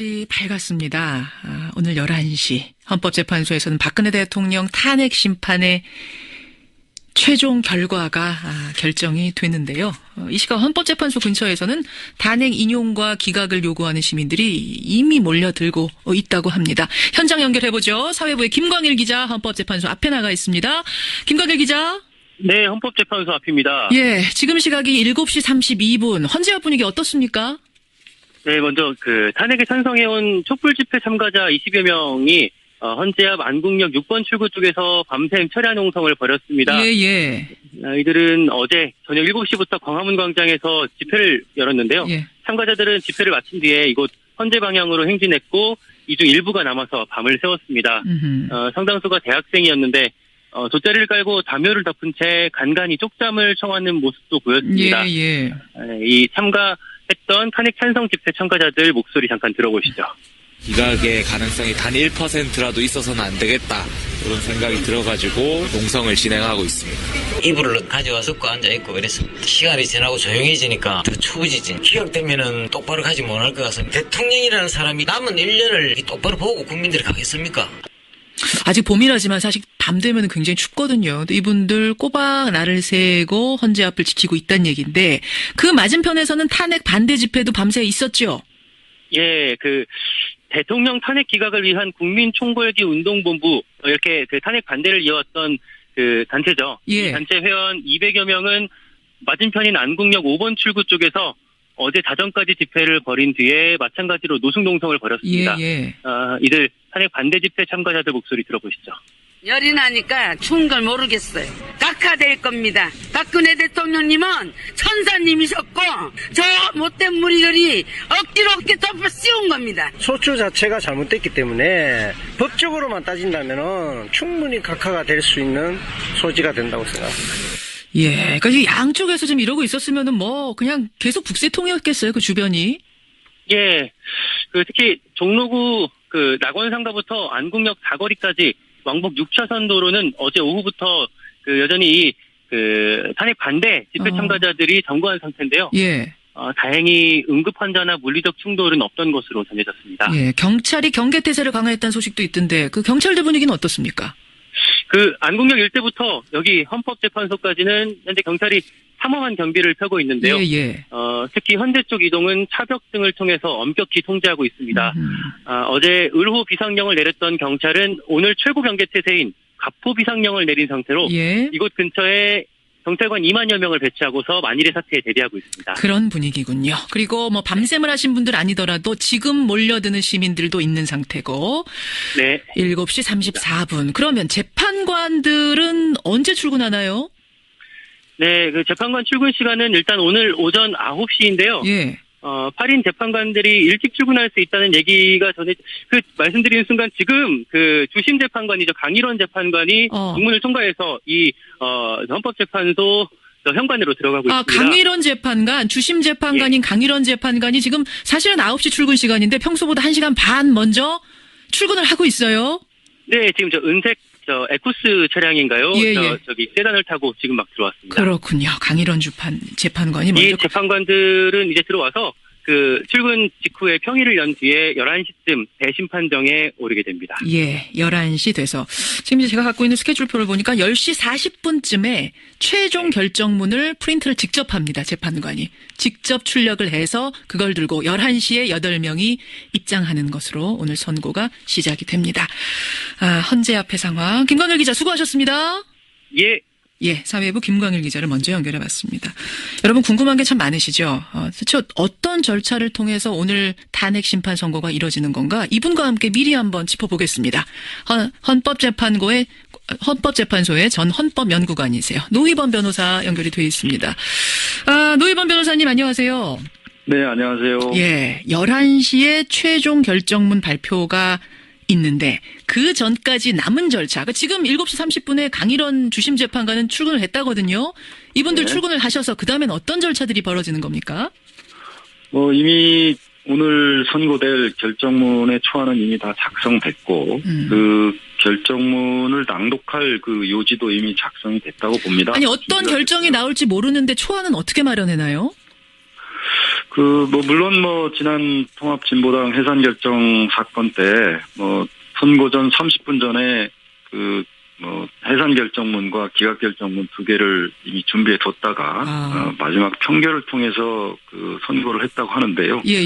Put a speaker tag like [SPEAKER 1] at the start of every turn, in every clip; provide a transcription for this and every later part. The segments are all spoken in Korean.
[SPEAKER 1] 날이 밝았습니다. 오늘 11시 헌법재판소에서는 박근혜 대통령 탄핵 심판의 최종 결과가 결정이 되는데요. 이 시각 헌법재판소 근처에서는 탄핵 인용과 기각을 요구하는 시민들이 이미 몰려들고 있다고 합니다. 현장 연결해보죠. 사회부의 김광일 기자 헌법재판소 앞에 나가 있습니다. 김광일 기자.
[SPEAKER 2] 네, 헌법재판소 앞입니다.
[SPEAKER 1] 예, 지금 시각이 7시 32분. 헌재 앞 분위기 어떻습니까?
[SPEAKER 2] 네, 먼저 탄핵에 찬성해온 촛불 집회 참가자 20여 명이 헌재 앞 안국역 6번 출구 쪽에서 밤샘 철야 농성을 벌였습니다.
[SPEAKER 1] 예.
[SPEAKER 2] 이들은 어제 저녁 7시부터 광화문 광장에서 집회를 열었는데요.
[SPEAKER 1] 예.
[SPEAKER 2] 참가자들은 집회를 마친 뒤에 이곳 헌재 방향으로 행진했고 이 중 일부가 남아서 밤을 새웠습니다. 상당수가 대학생이었는데 돗자리를 깔고 담요를 덮은 채 간간히 쪽잠을 청하는 모습도 보였습니다.
[SPEAKER 1] 예.
[SPEAKER 2] 이 참가했던 탄핵 찬성 집회 참가자들 목소리 잠깐 들어보시죠.
[SPEAKER 3] 기각의 가능성이 단 1%라도 있어서는 안 되겠다. 그런 생각이 들어가지고 농성을 진행하고 있습니다.
[SPEAKER 4] 이불을 가져와 섞고 앉아있고 그랬습니다. 시간이 지나고 조용해지니까 더 추워지지. 기각되면은 똑바로 가지 못할 것 같습니다. 대통령이라는 사람이 남은 1년을 똑바로 보고 국민들이 가겠습니까?
[SPEAKER 1] 아직 봄이라지만 사실 밤 되면 굉장히 춥거든요. 이분들 꼬박 날을 새고 헌재 앞을 지키고 있다는 얘기인데 그 맞은편에서는 탄핵 반대 집회도 밤새 있었죠?
[SPEAKER 2] 예, 대통령 탄핵 기각을 위한 국민총궐기 운동본부 이렇게 탄핵 반대를 이어왔던 단체죠.
[SPEAKER 1] 예.
[SPEAKER 2] 이 단체 회원 200여 명은 맞은편인 안국역 5번 출구 쪽에서 어제 자정까지 집회를 벌인 뒤에 마찬가지로 노숙농성을 벌였습니다.
[SPEAKER 1] 예.
[SPEAKER 2] 이들 탄핵 반대 집회 참가자들 목소리 들어보시죠.
[SPEAKER 5] 열이 나니까 추운 걸 모르겠어요. 각하될 겁니다. 박근혜 대통령님은 천사님이셨고 저 못된 무리들이 억지로 이렇게 덮어 씌운 겁니다.
[SPEAKER 6] 소추 자체가 잘못됐기 때문에 법적으로만 따진다면 충분히 각하가 될 수 있는 소지가 된다고 생각합니다.
[SPEAKER 1] 예, 그러니까 양쪽에서 지금 이러고 있었으면은 그냥 계속 북새통이었겠어요, 그 주변이.
[SPEAKER 2] 예, 특히 종로구 낙원상가부터 안국역 사거리까지 왕복 6차선 도로는 어제 오후부터 여전히 탄핵 반대 집회 참가자들이 점거한 상태인데요.
[SPEAKER 1] 예.
[SPEAKER 2] 다행히 응급 환자나 물리적 충돌은 없던 것으로 전해졌습니다.
[SPEAKER 1] 예, 경찰이 경계태세를 강화했다는 소식도 있던데 그 경찰들 분위기는 어떻습니까?
[SPEAKER 2] 안국역 일대부터 여기 헌법재판소까지는 현재 경찰이 삼엄한 경비를 펴고 있는데요.
[SPEAKER 1] 예.
[SPEAKER 2] 특히 현재 쪽 이동은 차벽 등을 통해서 엄격히 통제하고 있습니다. 어제 을호 비상령을 내렸던 경찰은 오늘 최고 경계태세인 가포 비상령을 내린 상태로
[SPEAKER 1] 예.
[SPEAKER 2] 이곳 근처에 경찰관 2만여 명을 배치하고서 만일의 사태에 대비하고 있습니다.
[SPEAKER 1] 그런 분위기군요. 그리고 밤샘을 하신 분들 아니더라도 지금 몰려드는 시민들도 있는 상태고.
[SPEAKER 2] 네.
[SPEAKER 1] 7시 34분. 그러면 재판관들은 언제 출근하나요?
[SPEAKER 2] 네, 재판관 출근 시간은 일단 오늘 오전 9시인데요.
[SPEAKER 1] 예.
[SPEAKER 2] 8인 재판관들이 일찍 출근할 수 있다는 얘기가 말씀드리는 순간 지금 주심 재판관이죠. 강일원 재판관이 국문을 통과해서 이 헌법재판소 현관으로 들어가고 있습니다.
[SPEAKER 1] 강일원 재판관, 주심 재판관인 강일원 재판관이 지금 사실은 9시 출근 시간인데 평소보다 1시간 반 먼저 출근을 하고 있어요.
[SPEAKER 2] 네, 지금 은색 에쿠스 차량인가요?
[SPEAKER 1] 예.
[SPEAKER 2] 저기 세단을 타고 지금 막 들어왔습니다.
[SPEAKER 1] 그렇군요. 강일원 재판관이 먼저.
[SPEAKER 2] 이 재판관들은 이제 들어와서 출근 직후에 평일을 연 뒤에 11시쯤 대심판정에 오르게 됩니다.
[SPEAKER 1] 예, 11시 돼서. 지금 제가 갖고 있는 스케줄표를 보니까 10시 40분쯤에 최종 결정문을 프린트를 직접 합니다. 재판관이. 직접 출력을 해서 그걸 들고 11시에 8명이 입장하는 것으로 오늘 선고가 시작이 됩니다. 헌재 앞의 상황. 김광일 기자 수고하셨습니다. 예, 사회부 김광일 기자를 먼저 연결해봤습니다. 여러분 궁금한 게 참 많으시죠? 대체 어떤 절차를 통해서 오늘 탄핵 심판 선고가 이뤄지는 건가? 이분과 함께 미리 한번 짚어보겠습니다. 헌법재판소의 전 헌법연구관이세요. 노희범 변호사 연결이 되어 있습니다. 노희범 변호사님 안녕하세요.
[SPEAKER 7] 네, 안녕하세요.
[SPEAKER 1] 예, 11시에 최종 결정문 발표가 있는데 그 전까지 남은 절차. 지금 7시 30분에 강일원 주심 재판관은 출근을 했다거든요. 이분들
[SPEAKER 7] 네.
[SPEAKER 1] 출근을 하셔서 그다음엔 어떤 절차들이 벌어지는 겁니까?
[SPEAKER 7] 이미 오늘 선고될 결정문의 초안은 이미 다 작성됐고 그 결정문을 낭독할 요지도 이미 작성이 됐다고 봅니다.
[SPEAKER 1] 아니 어떤 결정이 나올지 모르는데 초안은 어떻게 마련해나요?
[SPEAKER 7] 물론 지난 통합진보당 해산결정 사건 때, 선거 전 30분 전에 해산결정문과 기각결정문 두 개를 이미 준비해 뒀다가, 마지막 평결을 통해서 선고를 했다고 하는데요.
[SPEAKER 1] 예.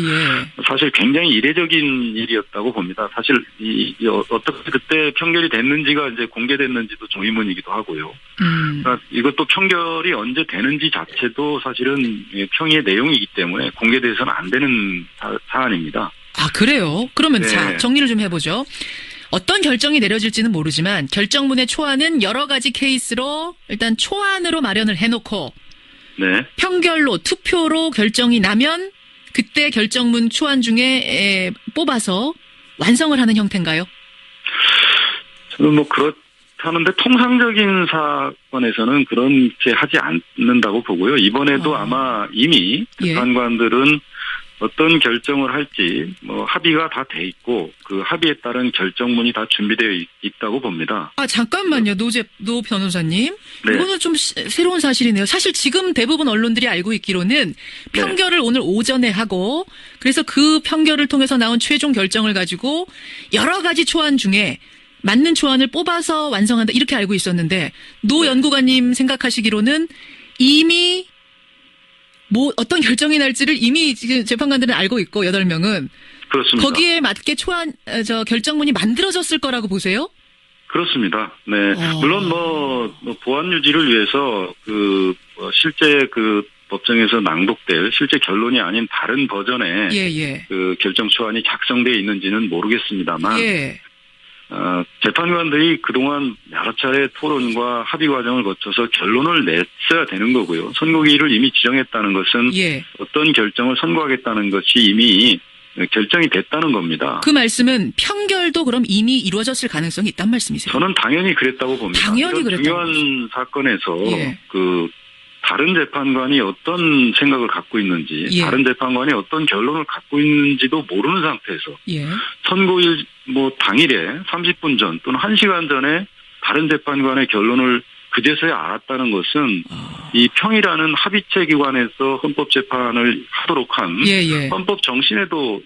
[SPEAKER 7] 사실 굉장히 이례적인 일이었다고 봅니다. 사실, 어떻게 그때 평결이 됐는지가 이제 공개됐는지도 좀 의문이기도 하고요. 그러니까 이것도 평결이 언제 되는지 자체도 사실은 평의의 내용이기 때문에 공개돼서는 안 되는 사안입니다.
[SPEAKER 1] 아, 그래요? 그러면
[SPEAKER 7] 네.
[SPEAKER 1] 자, 정리를 좀 해보죠. 어떤 결정이 내려질지는 모르지만 결정문의 초안은 여러 가지 케이스로 일단 초안으로 마련을 해놓고
[SPEAKER 7] 네.
[SPEAKER 1] 평결로 투표로 결정이 나면 그때 결정문 초안 중에 뽑아서 완성을 하는 형태인가요?
[SPEAKER 7] 저는 그렇다는데 통상적인 사건에서는 그렇게 하지 않는다고 보고요. 이번에도 아마 이미 재판관들은 어떤 결정을 할지 합의가 다 돼 있고 그 합의에 따른 결정문이 다 준비되어 있다고 봅니다.
[SPEAKER 1] 아, 잠깐만요. 노 변호사님.
[SPEAKER 7] 네.
[SPEAKER 1] 이거는 좀 새로운 사실이네요. 사실 지금 대부분 언론들이 알고 있기로는 평결을 오늘 오전에 하고 그래서 그 평결을 통해서 나온 최종 결정을 가지고 여러 가지 초안 중에 맞는 초안을 뽑아서 완성한다 이렇게 알고 있었는데 노 연구관님 생각하시기로는 이미 어떤 결정이 날지를 이미 지금 재판관들은 알고 있고 8명은
[SPEAKER 7] 그렇습니다.
[SPEAKER 1] 거기에 맞게 결정문이 만들어졌을 거라고 보세요?
[SPEAKER 7] 그렇습니다. 네. 물론 보안 유지를 위해서 실제 법정에서 낭독될 실제 결론이 아닌 다른 버전의 결정 초안이 작성되어 있는지는 모르겠습니다만 재판관들이 그동안 여러 차례 토론과 합의 과정을 거쳐서 결론을 냈어야 되는 거고요. 선고기일을 이미 지정했다는 것은 어떤 결정을 선고하겠다는 것이 이미 결정이 됐다는 겁니다.
[SPEAKER 1] 그 말씀은 평결도 그럼 이미 이루어졌을 가능성이 있단 말씀이세요?
[SPEAKER 7] 저는 당연히 그랬다고 봅니다.
[SPEAKER 1] 당연히
[SPEAKER 7] 이런
[SPEAKER 1] 그랬다고
[SPEAKER 7] 중요한 사건에서 다른 재판관이 어떤 생각을 갖고 있는지, 다른 재판관이 어떤 결론을 갖고 있는지도 모르는 상태에서 선고일 당일에 30분 전 또는 1시간 전에 다른 재판관의 결론을 그제서야 알았다는 것은 이 평이라는 합의체 기관에서 헌법재판을 하도록 한 헌법 정신에도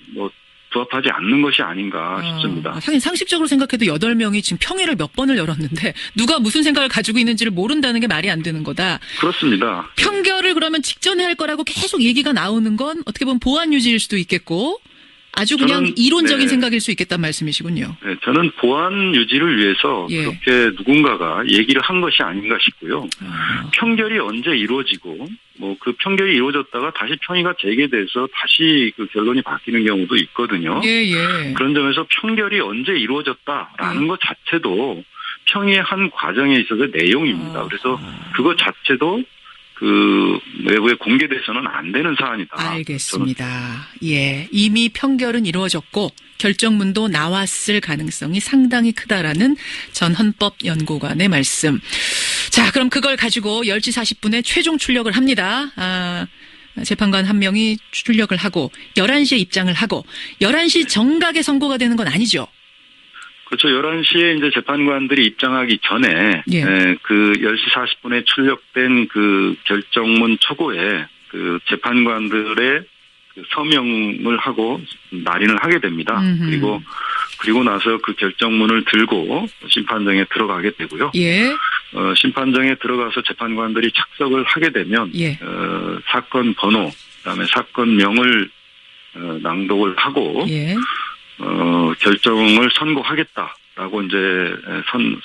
[SPEAKER 7] 부합하지 않는 것이 아닌가 싶습니다.
[SPEAKER 1] 하긴 상식적으로 생각해도 8명이 지금 평일을 몇 번을 열었는데 누가 무슨 생각을 가지고 있는지를 모른다는 게 말이 안 되는 거다.
[SPEAKER 7] 그렇습니다.
[SPEAKER 1] 평결을 그러면 직전에 할 거라고 계속 얘기가 나오는 건 어떻게 보면 보안 유지일 수도 있겠고 아주 그냥 이론적인 생각일 수 있겠다는 말씀이시군요.
[SPEAKER 7] 네, 저는 보안 유지를 위해서 그렇게 누군가가 얘기를 한 것이 아닌가 싶고요. 평결이 언제 이루어지고 그 평결이 이루어졌다가 다시 평의가 재개돼서 다시 그 결론이 바뀌는 경우도 있거든요. 그런 점에서 평결이 언제 이루어졌다라는 것 자체도 평의의 한 과정에 있어서의 내용입니다. 그래서 그것 자체도 외부에 공개돼서는 안 되는 사안이다.
[SPEAKER 1] 알겠습니다. 이미 평결은 이루어졌고 결정문도 나왔을 가능성이 상당히 크다라는 전 헌법연구관의 말씀. 자, 그럼 그걸 가지고 10시 40분에 최종 출력을 합니다. 재판관 한 명이 출력을 하고 11시에 입장을 하고 11시 정각에 선고가 되는 건 아니죠?
[SPEAKER 7] 그렇죠. 11시에 이제 재판관들이 입장하기 전에, 그 10시 40분에 출력된 그 결정문 초고에 재판관들의 서명을 하고 날인을 하게 됩니다. 그리고 나서 그 결정문을 들고 심판정에 들어가게 되고요. 심판정에 들어가서 재판관들이 착석을 하게 되면, 사건 번호, 그다음에 사건명을 낭독을 하고, 결정을 선고하겠다라고 이제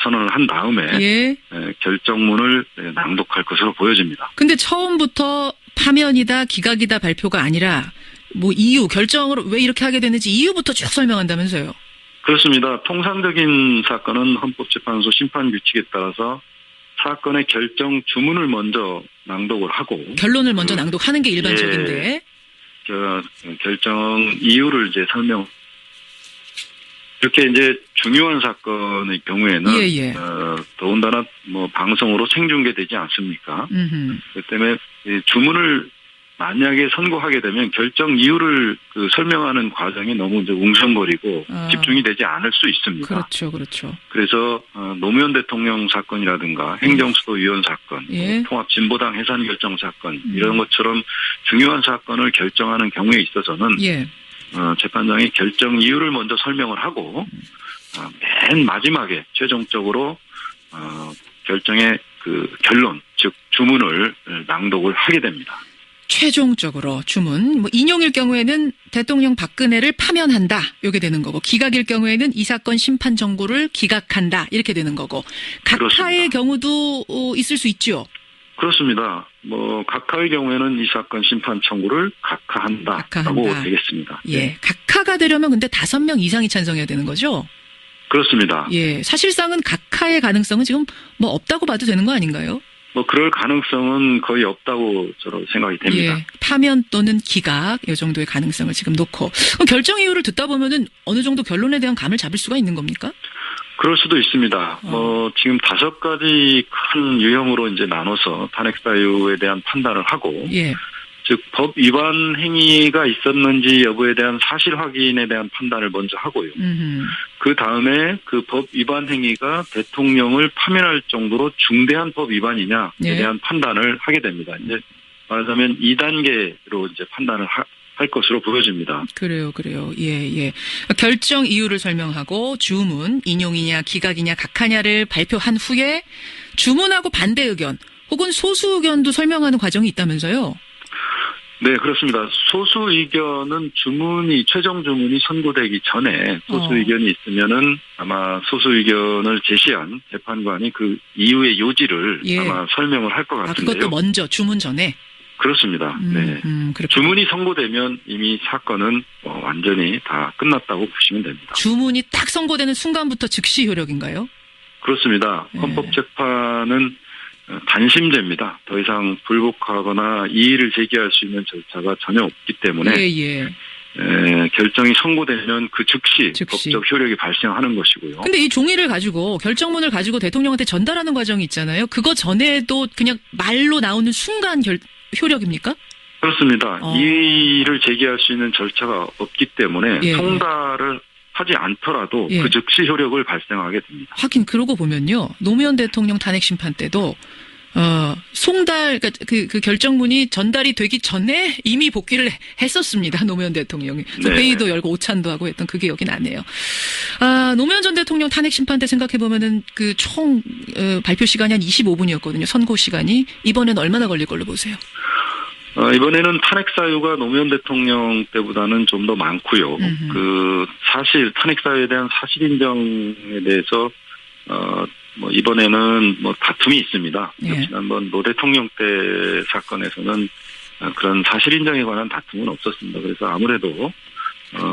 [SPEAKER 7] 선언을 한 다음에 결정문을 낭독할 것으로 보여집니다.
[SPEAKER 1] 근데 처음부터 파면이다, 기각이다 발표가 아니라 이유, 결정을 왜 이렇게 하게 됐는지 이유부터 쭉 설명한다면서요?
[SPEAKER 7] 그렇습니다. 통상적인 사건은 헌법재판소 심판규칙에 따라서 사건의 결정 주문을 먼저 낭독을 하고
[SPEAKER 1] 결론을 먼저 낭독하는 게 일반적인데
[SPEAKER 7] 결정 이유를 이제 설명. 이렇게 이제 중요한 사건의 경우에는 더군다나 방송으로 생중계되지 않습니까? 그렇기 때문에 주문을 만약에 선고하게 되면 결정 이유를 설명하는 과정이 너무 이제 웅성거리고 집중이 되지 않을 수 있습니다.
[SPEAKER 1] 그렇죠, 그렇죠.
[SPEAKER 7] 그래서 노무현 대통령 사건이라든가 행정수도위원 사건, 통합진보당 해산 결정 사건 이런 것처럼 중요한 사건을 결정하는 경우에 있어서는 재판장이 결정 이유를 먼저 설명을 하고 맨 마지막에 최종적으로 결정의 결론, 즉 주문을 낭독을 하게 됩니다.
[SPEAKER 1] 최종적으로 주문, 인용일 경우에는 대통령 박근혜를 파면한다, 이게 되는 거고, 기각일 경우에는 이 사건 심판 정고를 기각한다, 이렇게 되는 거고, 각하의 경우도 있을 수 있죠.
[SPEAKER 7] 그렇습니다. 각하의 경우에는 이 사건 심판 청구를 각하한다라고 되겠습니다.
[SPEAKER 1] 예, 각하가 되려면 근데 5명 이상이 찬성해야 되는 거죠?
[SPEAKER 7] 그렇습니다.
[SPEAKER 1] 예, 사실상은 각하의 가능성은 지금 없다고 봐도 되는 거 아닌가요?
[SPEAKER 7] 그럴 가능성은 거의 없다고 저로 생각이 됩니다.
[SPEAKER 1] 예, 파면 또는 기각, 이 정도의 가능성을 지금 놓고. 그럼 결정 이유를 듣다 보면은 어느 정도 결론에 대한 감을 잡을 수가 있는 겁니까?
[SPEAKER 7] 그럴 수도 있습니다. 지금 5가지 큰 유형으로 이제 나눠서 탄핵 사유에 대한 판단을 하고, 즉 법 위반 행위가 있었는지 여부에 대한 사실 확인에 대한 판단을 먼저 하고요. 그 다음에 그 법 위반 행위가 대통령을 파면할 정도로 중대한 법 위반이냐에 대한 판단을 하게 됩니다. 이제 말하자면 2단계로 이제 판단을 할 것으로 보여집니다.
[SPEAKER 1] 그래요. 예. 결정 이유를 설명하고 주문, 인용이냐, 기각이냐, 각하냐를 발표한 후에 주문하고 반대 의견 혹은 소수 의견도 설명하는 과정이 있다면서요?
[SPEAKER 7] 네, 그렇습니다. 소수 의견은 최종 주문이 선고되기 전에 소수 의견이 있으면은 아마 소수 의견을 제시한 재판관이 그 이유의 요지를 아마 설명을 할 것 같은데요.
[SPEAKER 1] 그것도 먼저 주문 전에?
[SPEAKER 7] 그렇습니다. 네. 주문이 선고되면 이미 사건은 완전히 다 끝났다고 보시면 됩니다.
[SPEAKER 1] 주문이 딱 선고되는 순간부터 즉시 효력인가요?
[SPEAKER 7] 그렇습니다. 헌법재판은 단심제입니다. 더 이상 불복하거나 이의를 제기할 수 있는 절차가 전혀 없기 때문에 결정이 선고되면 그 즉시 법적 효력이 발생하는 것이고요.
[SPEAKER 1] 근데 이 종이를 가지고 결정문을 가지고 대통령한테 전달하는 과정이 있잖아요. 그거 전에도 그냥 말로 나오는 순간 효력입니까?
[SPEAKER 7] 그렇습니다. 이의를 제기할 수 있는 절차가 없기 때문에 송달을 하지 않더라도 그 즉시 효력을 발생하게 됩니다.
[SPEAKER 1] 하긴 그러고 보면요. 노무현 대통령 탄핵 심판 때도 송달, 그러니까 그 결정문이 전달이 되기 전에 이미 복귀를 했었습니다. 노무현 대통령이. 회의도 열고 오찬도 하고 했던 그 기억이 나네요. 노무현 전 대통령 탄핵 심판 때 생각해 보면은 그 총 발표 시간이 한 25분이었거든요. 선고 시간이. 이번엔 얼마나 걸릴 걸로 보세요?
[SPEAKER 7] 이번에는 탄핵 사유가 노무현 대통령 때보다는 좀 더 많고요. 사실 탄핵 사유에 대한 사실 인정에 대해서 이번에는 다툼이 있습니다. 지난번 노 대통령 때 사건에서는 그런 사실 인정에 관한 다툼은 없었습니다. 그래서 아무래도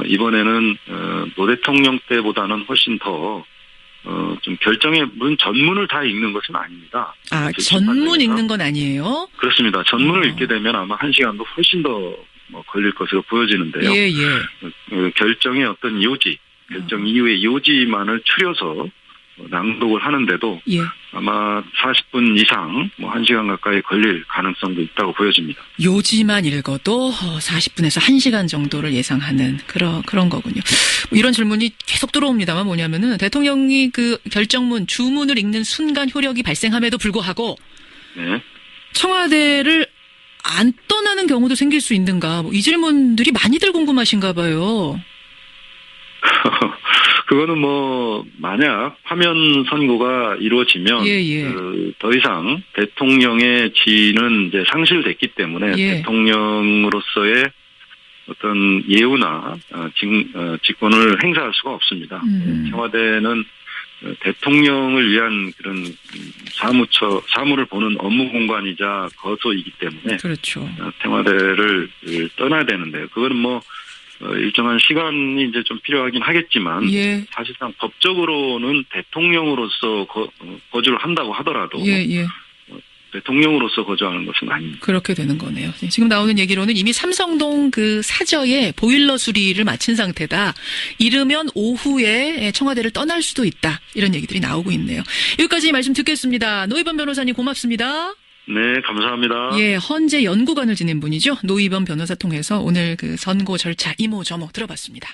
[SPEAKER 7] 이번에는 노 대통령 때보다는 훨씬 더 좀 결정에 물론 전문을 다 읽는 것은 아닙니다.
[SPEAKER 1] 전문 읽는 건 아니에요?
[SPEAKER 7] 그렇습니다. 전문을 읽게 되면 아마 1시간도 훨씬 더 걸릴 것으로 보여지는데요. 결정의 어떤 요지, 결정 이후의 요지만을 추려서 낭독을 하는데도 아마 40분 이상 1시간 가까이 걸릴 가능성도 있다고 보여집니다.
[SPEAKER 1] 요지만 읽어도 40분에서 1시간 정도를 예상하는 그런 거군요. 이런 질문이 계속 들어옵니다만 뭐냐면은 대통령이 그 결정문, 주문을 읽는 순간 효력이 발생함에도 불구하고 청와대를 안 떠나는 경우도 생길 수 있는가? 이 질문들이 많이들 궁금하신가 봐요.
[SPEAKER 7] 그거는 만약 파면 선고가 이루어지면 더 이상 대통령의 지위는 이제 상실됐기 때문에 대통령으로서의 어떤 예우나 직권을 행사할 수가 없습니다. 청와대는 대통령을 위한 그런 사무를 보는 업무 공간이자 거소이기 때문에 청와대를 떠나야 되는데요. 그거는 일정한 시간이 이제 좀 필요하긴 하겠지만 사실상 법적으로는 대통령으로서 거주를 한다고 하더라도 대통령으로서 거주하는 것은 아닙니다.
[SPEAKER 1] 그렇게 되는 거네요. 지금 나오는 얘기로는 이미 삼성동 그 사저에 보일러 수리를 마친 상태다. 이르면 오후에 청와대를 떠날 수도 있다. 이런 얘기들이 나오고 있네요. 여기까지 말씀 듣겠습니다. 노희범 변호사님 고맙습니다.
[SPEAKER 7] 네, 감사합니다.
[SPEAKER 1] 예, 헌재 연구관을 지낸 분이죠. 노희범 변호사 통해서 오늘 그 선고 절차 이모저모 들어봤습니다.